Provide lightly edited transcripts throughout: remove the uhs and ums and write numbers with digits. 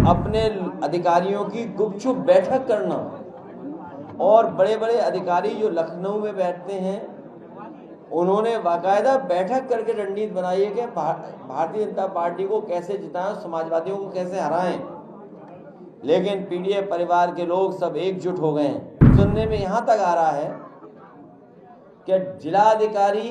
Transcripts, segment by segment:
अपने अधिकारियों की गुपचुप बैठक करना और बड़े बड़े अधिकारी जो लखनऊ में बैठते हैं उन्होंने बाकायदा बैठक करके रणनीति बनाई है कि भारतीय जनता पार्टी को कैसे जिताएं, समाजवादियों को कैसे हराएं। लेकिन पीडीए परिवार के लोग सब एकजुट हो गए हैं। सुनने में यहाँ तक आ रहा है कि जिलाधिकारी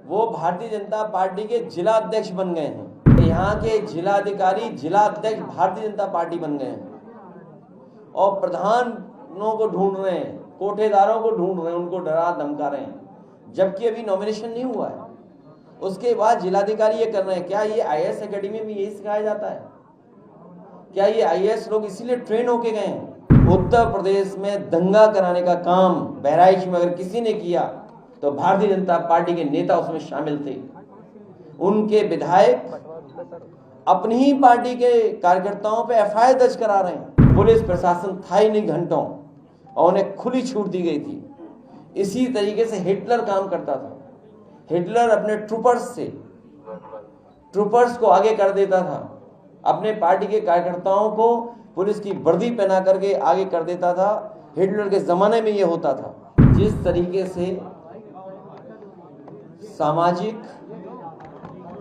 वो भारतीय जनता पार्टी के जिला अध्यक्ष बन गए हैं। यहाँ के जिलाधिकारी जिला अध्यक्ष भारतीय जनता पार्टी बन गए हैं और प्रधानों को ढूंढ रहे हैं, कोठेदारों को ढूंढ रहे हैं, उनको डरा धमका रहे हैं, जबकि अभी नॉमिनेशन नहीं हुआ है। उसके बाद जिलाधिकारी ये कर रहे हैं। क्या ये आईएएस एकेडमी में यही सिखाया जाता है? क्या ये आईएएस लोग इसीलिए ट्रेन होके गए हैं? उत्तर प्रदेश में दंगा कराने का काम बहराइच में अगर किसी ने किया तो भारतीय जनता पार्टी के नेता उसमें शामिल थे। उनके विधायक अपनी ही पार्टी के कार्यकर्ताओं पे एफआईआर दर्ज करा रहे हैं। पुलिस प्रशासन था ही नहीं घंटों और उन्हें खुली छूट दी गई थी। इसी तरीके से हिटलर काम करता था। हिटलर अपने ट्रूपर्स को आगे कर देता था, अपने पार्टी के कार्यकर्ताओं को पुलिस की वर्दी पहना करके आगे कर देता था। हिटलर के जमाने में यह होता था। जिस तरीके से सामाजिक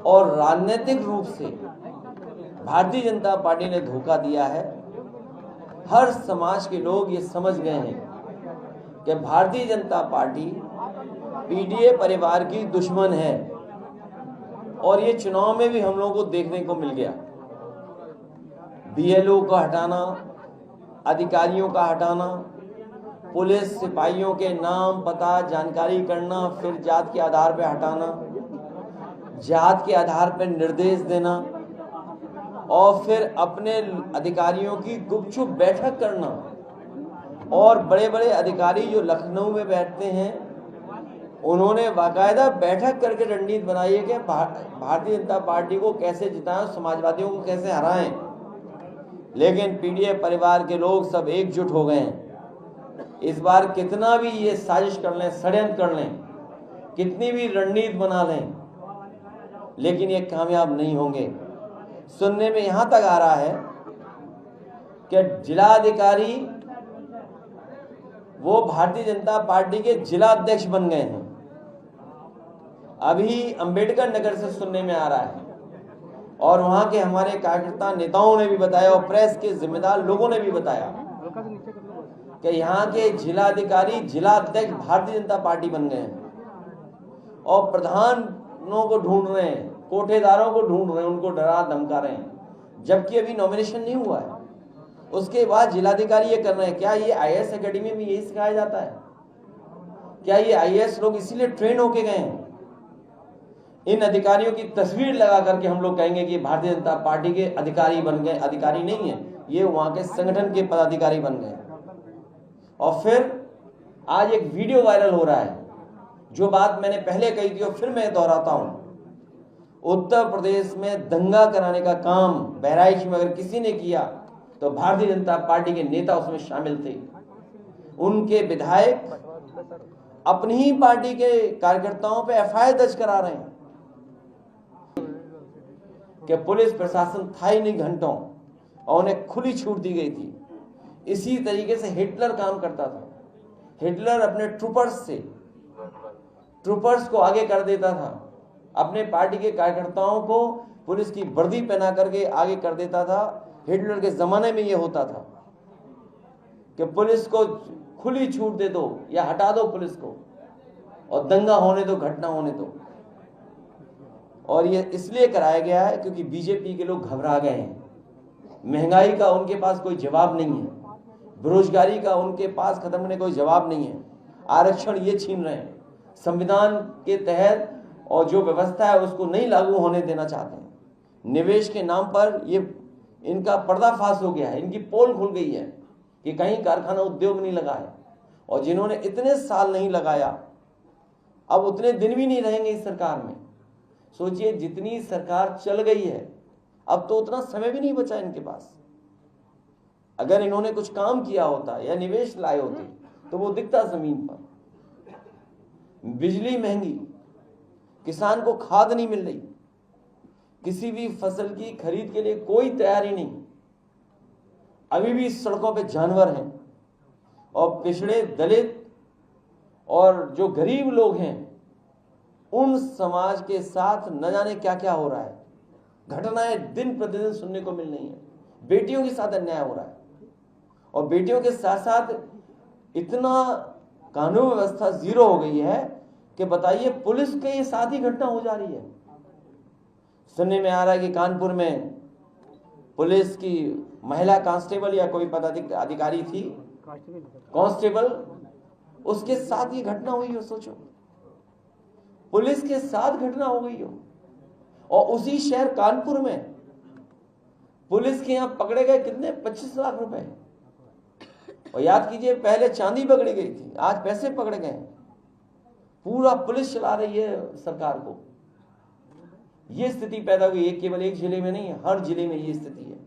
और राजनीतिक रूप से भारतीय जनता पार्टी ने धोखा दिया है, हर समाज के लोग ये समझ गए हैं कि भारतीय जनता पार्टी पीडीए परिवार की दुश्मन है। और ये चुनाव में भी हम लोगों को देखने को मिल गया। बीएलओ का हटाना, अधिकारियों का हटाना, पुलिस सिपाहियों के नाम पता जानकारी करना, फिर जात के आधार पर हटाना, जात के आधार पर निर्देश देना और फिर अपने अधिकारियों की गुपचुप बैठक करना। और बड़े बड़े अधिकारी जो लखनऊ में बैठते हैं उन्होंने बाकायदा बैठक करके रणनीति बनाई है कि भारतीय जनता पार्टी को कैसे जिताएं, समाजवादियों को कैसे हराएं। लेकिन पीडीए परिवार के लोग सब एकजुट हो गए हैं। इस बार कितना भी ये साजिश कर लें, षड्यंत्र कर लें, कितनी भी रणनीति बना लें, लेकिन ये कामयाब नहीं होंगे। सुनने में यहां तक आ रहा है कि जिलाधिकारी वो भारतीय जनता पार्टी के जिला अध्यक्ष बन गए हैं। अभी अंबेडकर नगर से सुनने में आ रहा है और वहां के हमारे कार्यकर्ता नेताओं ने भी बताया और प्रेस के जिम्मेदार लोगों ने भी बताया कि यहाँ के जिलाधिकारी जिला अध्यक्ष भारतीय जनता पार्टी बन गए हैं और प्रधानों को ढूंढ रहे हैं, कोठेदारों को ढूंढ रहे हैं, उनको डरा धमका रहे हैं, जबकि अभी नॉमिनेशन नहीं हुआ है। उसके बाद जिलाधिकारी ये कर रहे हैं। क्या ये आईएएस एकेडमी में यही सिखाया जाता है? क्या ये आईएएस लोग इसीलिए ट्रेन होके गए हैं? इन अधिकारियों की तस्वीर लगा करके हम लोग कहेंगे कि भारतीय जनता पार्टी के अधिकारी बन गए। अधिकारी नहीं है, ये वहां के संगठन के पदाधिकारी बन गए। और फिर आज एक वीडियो वायरल हो रहा है, जो बात मैंने पहले कही थी और फिर मैं दोहराता हूं। उत्तर प्रदेश में दंगा कराने का काम बहराइच में अगर किसी ने किया तो भारतीय जनता पार्टी के नेता उसमें शामिल थे। उनके विधायक अपनी ही पार्टी के कार्यकर्ताओं पे एफआईआर दर्ज करा रहे हैं कि पुलिस प्रशासन था ही नहीं घंटों और उन्हें खुली छूट दी गई थी। इसी तरीके से हिटलर काम करता था। हिटलर अपने ट्रूपर्स को आगे कर देता था, अपने पार्टी के कार्यकर्ताओं को पुलिस की वर्दी पहना करके आगे कर देता था। हिटलर के जमाने में यह होता था कि पुलिस को खुली छूट दे दो या हटा दो पुलिस को और दंगा होने दो, घटना होने दो। और ये इसलिए कराया गया है क्योंकि बीजेपी के लोग घबरा गए हैं। महंगाई का उनके पास कोई जवाब नहीं है, बेरोजगारी का उनके पास खत्म होने कोई जवाब नहीं है, आरक्षण ये छीन रहे हैं, संविधान के तहत और जो व्यवस्था है उसको नहीं लागू होने देना चाहते हैं। निवेश के नाम पर ये इनका पर्दाफाश हो गया है, इनकी पोल खुल गई है कि कहीं कारखाना उद्योग नहीं लगा है। और जिन्होंने इतने साल नहीं लगाया अब उतने दिन भी नहीं रहेंगे इस सरकार में। सोचिए, जितनी सरकार चल गई है अब तो उतना समय भी नहीं बचा इनके पास। अगर इन्होंने कुछ काम किया होता या निवेश लाए होते तो वो दिखता जमीन पर। बिजली महंगी, किसान को खाद नहीं मिल रही, किसी भी फसल की खरीद के लिए कोई तैयारी नहीं। अभी भी सड़कों पे जानवर हैं और पिछड़े, दलित और जो गरीब लोग हैं उन समाज के साथ न जाने क्या क्या हो रहा है। घटनाएं दिन प्रतिदिन सुनने को मिल रही हैं। बेटियों के साथ अन्याय हो रहा है और बेटियों के साथ साथ इतना कानून व्यवस्था जीरो हो गई है कि बताइए पुलिस के साथ ही घटना हो जा रही है। सुनने में आ रहा है कि कानपुर में पुलिस की महिला कांस्टेबल या कोई पदाधिकारी थी, कांस्टेबल, उसके साथ ये घटना हुई हो। सोचो, पुलिस के साथ घटना हो गई हो और उसी शहर कानपुर में पुलिस के यहां पकड़े गए कितने 25 लाख रुपए। और याद कीजिए पहले चांदी पकड़ी गई थी, आज पैसे पकड़े गए। पूरा पुलिस चला रही है सरकार को। यह स्थिति पैदा हुई है केवल एक जिले में नहीं, हर जिले में ये स्थिति है।